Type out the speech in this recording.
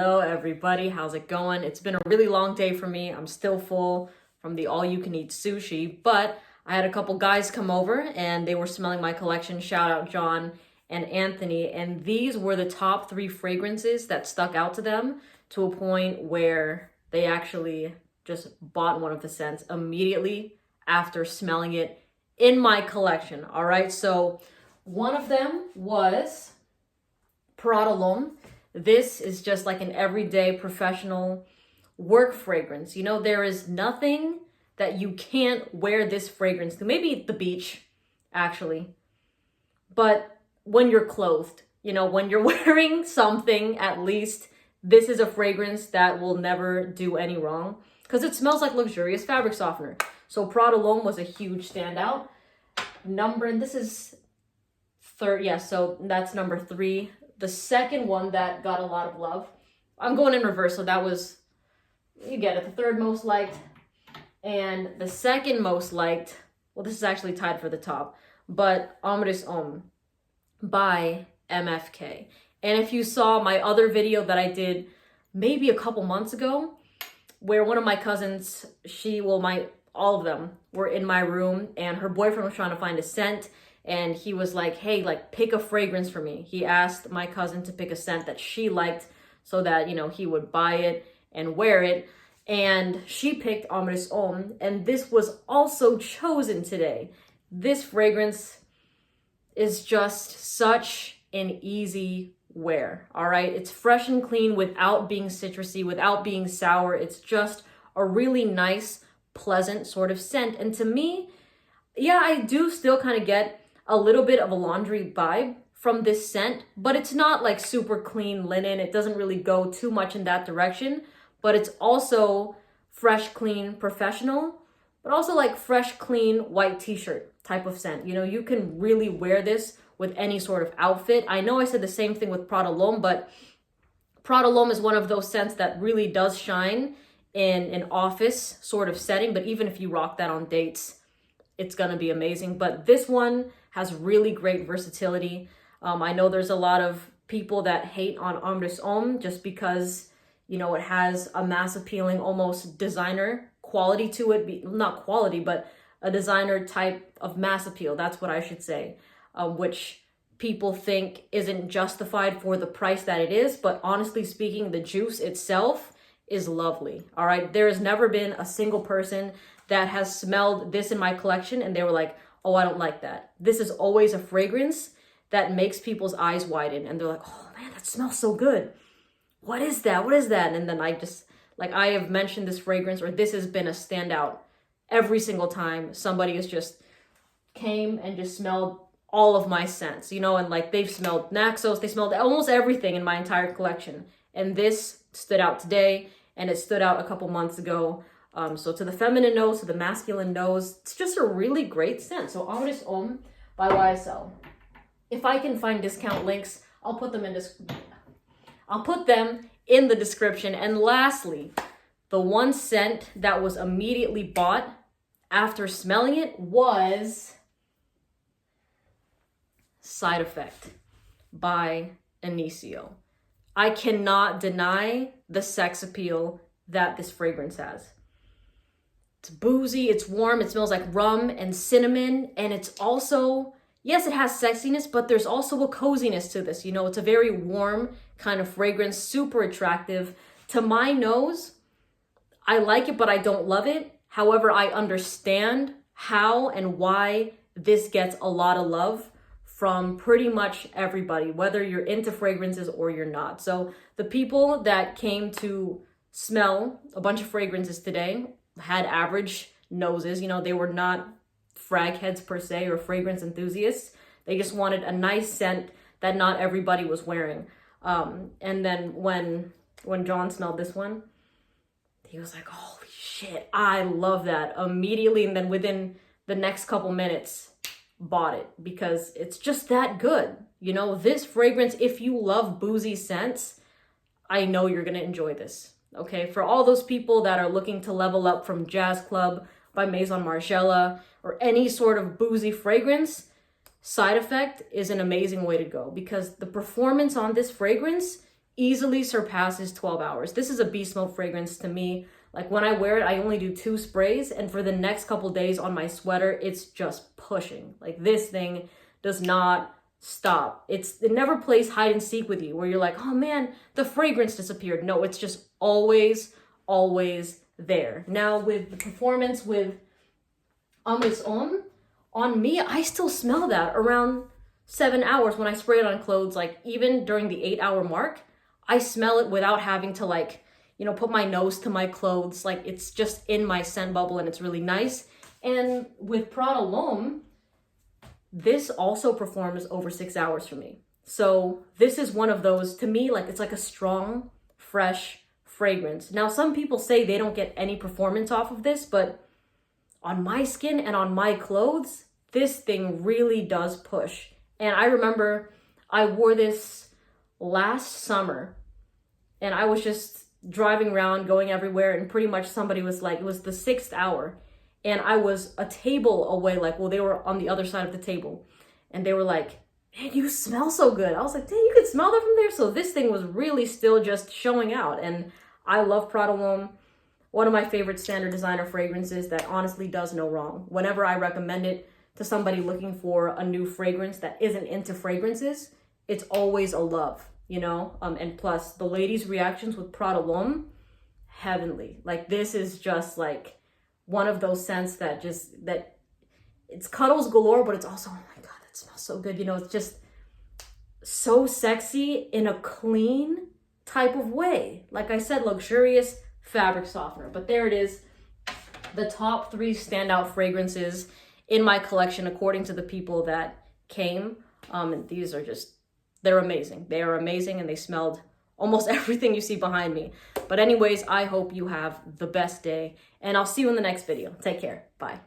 Hello everybody, how's it going? It's been a really long day for me. I'm still full from the all-you-can-eat sushi, but I had a couple guys come over and they were smelling my collection. Shout out John and Anthony, and these were the top 3 fragrances that stuck out to them to a point where they actually just bought one of the scents immediately after smelling it in my collection. All right, so one of them was Prada Lhomme. This is just like an everyday professional work fragrance. You know, there is nothing that you can't wear this fragrance to. Maybe the beach, actually. But when you're clothed, you know, when you're wearing something, at least, this is a fragrance that will never do any wrong because it smells like luxurious fabric softener. So Prada Long was a huge standout. This is third, yeah, so that's number 3. The second one that got a lot of love, I'm going in reverse, so that was, you get it, the third most liked. And the second most liked, well, this is actually tied for the top, but Armani Ombr by MFK. And if you saw my other video that I did maybe a couple months ago, where one of my cousins, all of them were in my room, and her boyfriend was trying to find a scent. And he was like, hey, like, pick a fragrance for me. He asked my cousin to pick a scent that she liked so that, you know, he would buy it and wear it. And she picked Armani Ombr, and this was also chosen today. This fragrance is just such an easy wear, all right? It's fresh and clean without being citrusy, without being sour. It's just a really nice, pleasant sort of scent. And to me, yeah, I do still kind of get a little bit of a laundry vibe from this scent, but it's not like super clean linen. It doesn't really go too much in that direction, but it's also fresh, clean, professional, but also like fresh, clean, white t-shirt type of scent. You know, you can really wear this with any sort of outfit. I know I said the same thing with Prada Lhomme, but Prada Lhomme is one of those scents that really does shine in an office sort of setting, but even if you rock that on dates, it's gonna be amazing. But this one has really great versatility. I know there's a lot of people that hate on Armani Ombr just because, you know, it has a mass appealing, almost designer quality to it. Not quality, but a designer type of mass appeal. That's what I should say, which people think isn't justified for the price that it is. But honestly speaking, the juice itself is lovely. All right. There has never been a single person that has smelled this in my collection and they were like, oh, I don't like that. This is always a fragrance that makes people's eyes widen and they're like, oh man, that smells so good. What is that? What is that? And then I have mentioned this fragrance, or this has been a standout every single time somebody has just came and just smelled all of my scents, you know, and like they've smelled Naxos, they smelled almost everything in my entire collection. And this stood out today and it stood out a couple months ago. So to the feminine nose, to the masculine nose, it's just a really great scent. So Armani Ombr by YSL. If I can find discount links, I'll put them in the description. And lastly, the one scent that was immediately bought after smelling it was Side Effect by Inicio. I cannot deny the sex appeal that this fragrance has. It's boozy, it's warm, it smells like rum and cinnamon, and it's also, yes, it has sexiness, but there's also a coziness to this. You know, it's a very warm kind of fragrance, super attractive. To my nose, I like it, but I don't love it. However, I understand how and why this gets a lot of love from pretty much everybody, whether you're into fragrances or you're not. So the people that came to smell a bunch of fragrances today had average noses. You know, they were not frag heads per se or fragrance enthusiasts. They just wanted a nice scent that not everybody was wearing. And then when John smelled this one, he was like, holy shit, I love that immediately. And then within the next couple minutes, bought it because it's just that good. You know, this fragrance, if you love boozy scents, I know you're gonna enjoy this. Okay, for all those people that are looking to level up from Jazz Club by Maison Margiela or any sort of boozy fragrance, Side Effect is an amazing way to go because the performance on this fragrance easily surpasses 12 hours. This is a beast mode fragrance to me. Like when I wear it, I only do 2 sprays, and for the next couple days on my sweater, it's just pushing. Like this thing does not stop. It never plays hide and seek with you where you're like, oh man, the fragrance disappeared. No, it's just always there. Now with the performance with Armani Ombr, on me, I still smell that around 7 hours when I spray it on clothes. Like even during the 8-hour mark, I smell it without having to like, you know, put my nose to my clothes. Like it's just in my scent bubble and it's really nice. And with Prada Lhomme, this also performs over 6 hours for me. So this is one of those, to me, like it's like a strong, fresh fragrance. Now, some people say they don't get any performance off of this, but on my skin and on my clothes, this thing really does push. And I remember I wore this last summer and I was just driving around, going everywhere, and pretty much somebody was like, it was the 6th hour, and I was a table away, like, well, they were on the other side of the table, and they were like, man, you smell so good. I was like, dang, you could smell that from there? So this thing was really still just showing out, and I love Prada Lhomme. One of my favorite standard designer fragrances that honestly does no wrong. Whenever I recommend it to somebody looking for a new fragrance that isn't into fragrances, it's always a love, you know? And plus, the ladies' reactions with Prada Lhomme, heavenly. Like, this is just like one of those scents that just, that it's cuddles galore, but it's also, oh my God, that smells so good. You know, it's just so sexy in a clean type of way. Like I said, luxurious fabric softener. But there it is, the top 3 standout fragrances in my collection according to the people that came. And these are just, they're amazing. They are amazing, and they smelled almost everything you see behind me. But anyways, I hope you have the best day, and I'll see you in the next video. Take care. Bye.